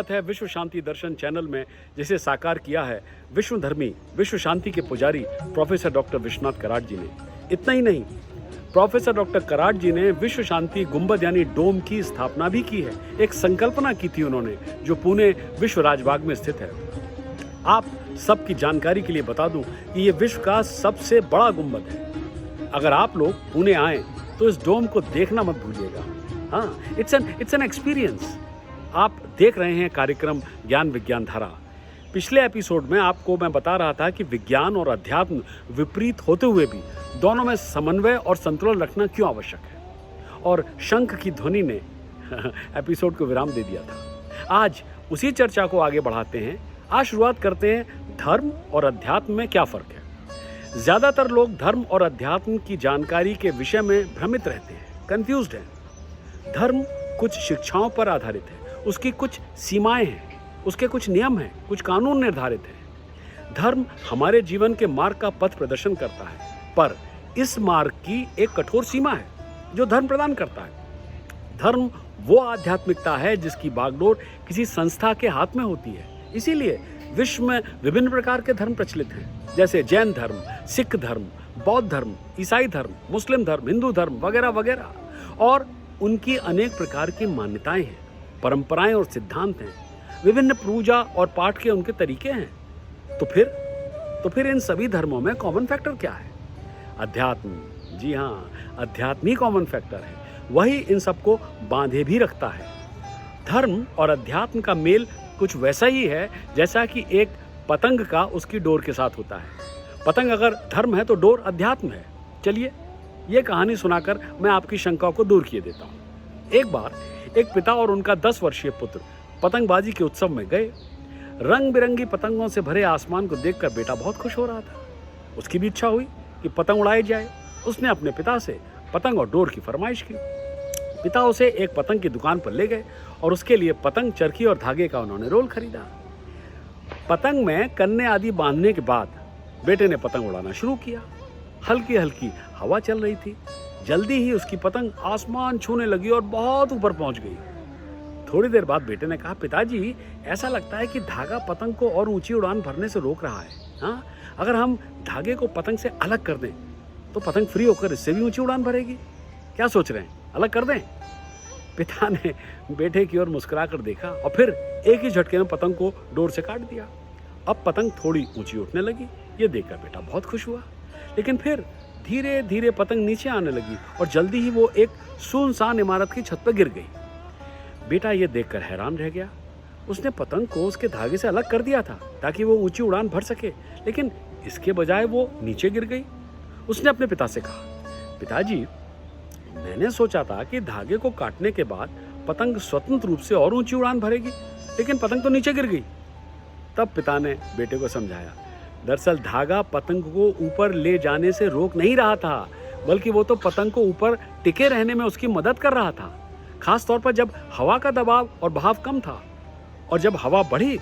स्वागत है विश्व शांति दर्शन चैनल में, जिसे साकार किया है विश्वधर्मी विश्व शांति के पुजारी प्रोफेसर डॉक्टर विश्वनाथ कराड जी ने। इतना ही नहीं, प्रोफेसर डॉक्टर कराड जी ने विश्व शांति गुंबद यानी डोम की स्थापना भी की है। एक संकल्पना की थी उन्होंने, जो पुणे विश्व राजबाग में स्थित है। आप सबकी जानकारी के लिए बता दूं कि ये विश्व का सबसे बड़ा गुंबद है। अगर आप लोग पुणे आए तो इस डोम को देखना मत भूलिएगा। हाँ, इट्स एन एक्सपीरियंस। आप देख रहे हैं कार्यक्रम ज्ञान विज्ञान धारा। पिछले एपिसोड में आपको मैं बता रहा था कि विज्ञान और अध्यात्म विपरीत होते हुए भी दोनों में समन्वय और संतुलन रखना क्यों आवश्यक है, और शंख की ध्वनि ने एपिसोड को विराम दे दिया था। आज उसी चर्चा को आगे बढ़ाते हैं। आज शुरुआत करते हैं धर्म और अध्यात्म में क्या फर्क है। ज्यादातर लोग धर्म और अध्यात्म की जानकारी के विषय में भ्रमित रहते हैं, कंफ्यूज्ड हैं। धर्म कुछ शिक्षाओं पर आधारित है, उसकी कुछ सीमाएं हैं, उसके कुछ नियम हैं, कुछ कानून निर्धारित हैं। धर्म हमारे जीवन के मार्ग का पथ प्रदर्शन करता है, पर इस मार्ग की एक कठोर सीमा है जो धर्म प्रदान करता है। धर्म वो आध्यात्मिकता है जिसकी बागडोर किसी संस्था के हाथ में होती है। इसीलिए विश्व में विभिन्न प्रकार के धर्म प्रचलित हैं, जैसे जैन धर्म, सिख धर्म, बौद्ध धर्म, ईसाई धर्म, मुस्लिम धर्म, हिंदू धर्म वगैरह वगैरह। और उनकी अनेक प्रकार की मान्यताएं हैं, परंपराएं और सिद्धांत हैं। विभिन्न पूजा और पाठ के उनके तरीके हैं। तो फिर इन सभी धर्मों में कॉमन फैक्टर क्या है? अध्यात्म। जी हाँ, अध्यात्म ही कॉमन फैक्टर है। वही इन सबको बांधे भी रखता है। धर्म और अध्यात्म का मेल कुछ वैसा ही है जैसा कि एक पतंग का उसकी डोर के साथ होता है। पतंग अगर धर्म है तो डोर अध्यात्म है। चलिए ये कहानी सुनाकर मैं आपकी शंका को दूर किए देता हूँ। एक बार एक पिता और उनका 10 वर्षीय पुत्र पतंगबाजी के उत्सव में गए। रंग बिरंगी पतंगों से भरे आसमान को देखकर बेटा बहुत खुश हो रहा था। उसकी भी इच्छा हुई कि पतंग उड़ाई जाए। उसने अपने पिता से पतंग और डोर की फरमाइश की। पिता उसे एक पतंग की दुकान पर ले गए और उसके लिए पतंग, चरखी और धागे का उन्होंने रोल खरीदा। पतंग में कन्ने आदि बांधने के बाद बेटे ने पतंग उड़ाना शुरू किया। हल्की हल्की हवा चल रही थी। जल्दी ही उसकी पतंग आसमान छूने लगी और बहुत ऊपर पहुंच गई। थोड़ी देर बाद बेटे ने कहा, पिताजी ऐसा लगता है कि धागा पतंग को और ऊंची उड़ान भरने से रोक रहा है। हाँ, अगर हम धागे को पतंग से अलग कर दें तो पतंग फ्री होकर इससे भी ऊंची उड़ान भरेगी। क्या सोच रहे हैं, अलग कर दें? पिता ने बेटे की ओर मुस्कुरा कर देखा और फिर एक ही झटके में पतंग को डोर से काट दिया। अब पतंग थोड़ी ऊंची उठने लगी। ये देखकर बेटा बहुत खुश हुआ, लेकिन फिर धीरे धीरे पतंग नीचे आने लगी और जल्दी ही वो एक सुनसान इमारत की छत पर गिर गई। बेटा ये देखकर हैरान रह गया। उसने पतंग को उसके धागे से अलग कर दिया था ताकि वो ऊंची उड़ान भर सके, लेकिन इसके बजाय वो नीचे गिर गई। उसने अपने पिता से कहा, पिताजी मैंने सोचा था कि धागे को काटने के बाद पतंग स्वतंत्र रूप से और ऊंची उड़ान भरेगी, लेकिन पतंग तो नीचे गिर गई। तब पिता ने बेटे को समझाया, दरअसल धागा पतंग को ऊपर ले जाने से रोक नहीं रहा था, बल्कि वो तो पतंग को ऊपर टिके रहने में उसकी मदद कर रहा था, खास तौर पर जब हवा का दबाव और बहाव कम था। और जब हवा बढ़ी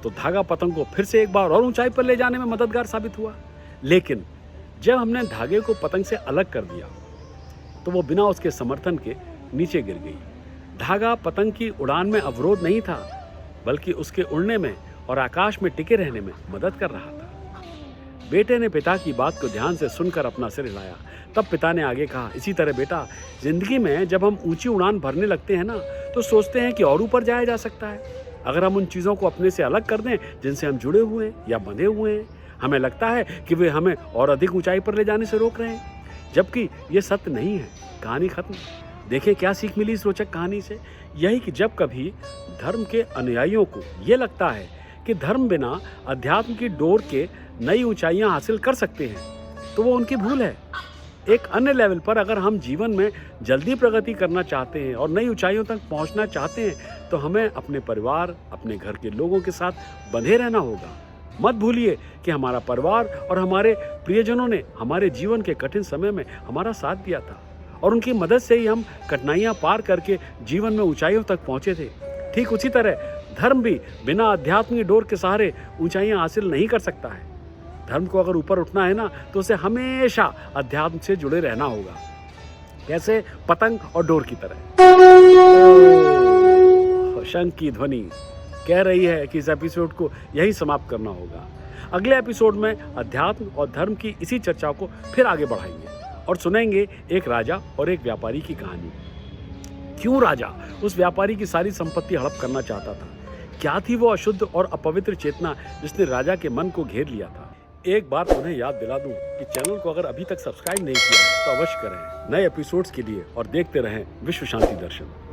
तो धागा पतंग को फिर से एक बार और ऊंचाई पर ले जाने में मददगार साबित हुआ। लेकिन जब हमने धागे को पतंग से अलग कर दिया तो वो बिना उसके समर्थन के नीचे गिर गई। धागा पतंग की उड़ान में अवरोध नहीं था, बल्कि उसके उड़ने में और आकाश में टिके रहने में मदद कर रहा था। बेटे ने पिता की बात को ध्यान से सुनकर अपना सिर हिलाया। तब पिता ने आगे कहा, इसी तरह बेटा, जिंदगी में जब हम ऊंची उड़ान भरने लगते हैं ना, तो सोचते हैं कि और ऊपर जाया जा सकता है। अगर हम उन चीज़ों को अपने से अलग कर दें जिनसे हम जुड़े हुए हैं या बंधे हुए हैं, हमें लगता है कि वे हमें और अधिक ऊंचाई पर ले जाने से रोक रहे हैं, जबकि ये सत्य नहीं है। कहानी खत्म। देखिए क्या सीख मिली इस रोचक कहानी से। यही कि जब कभी धर्म के अनुयायियों को ये लगता है कि धर्म बिना अध्यात्म की डोर के नई ऊंचाइयां हासिल कर सकते हैं, तो वो उनकी भूल है। एक अन्य लेवल पर अगर हम जीवन में जल्दी प्रगति करना चाहते हैं और नई ऊंचाइयों तक पहुंचना चाहते हैं, तो हमें अपने परिवार, अपने घर के लोगों के साथ बंधे रहना होगा। मत भूलिए कि हमारा परिवार और हमारे प्रियजनों ने हमारे जीवन के कठिन समय में हमारा साथ दिया था, और उनकी मदद से ही हम कठिनाइयां पार करके जीवन में ऊंचाइयों तक पहुंचे थे। ठीक उसी तरह धर्म भी बिना अध्यात्म की डोर के सहारे ऊंचाइयां हासिल नहीं कर सकता है। धर्म को अगर ऊपर उठना है ना, तो उसे हमेशा अध्यात्म से जुड़े रहना होगा, कैसे? पतंग और डोर की तरह। शंख की ध्वनि कह रही है कि इस एपिसोड को यहीं समाप्त करना होगा। अगले एपिसोड में अध्यात्म और धर्म की इसी चर्चा को फिर आगे बढ़ाएंगे और सुनेंगे एक राजा और एक व्यापारी की कहानी। क्यों राजा उस व्यापारी की सारी संपत्ति हड़प करना चाहता था? क्या थी वो अशुद्ध और अपवित्र चेतना जिसने राजा के मन को घेर लिया था? एक बात उन्हें याद दिला दूं कि चैनल को अगर अभी तक सब्सक्राइब नहीं किया तो अवश्य करें नए एपिसोड्स के लिए और देखते रहें विश्व शांति दर्शन।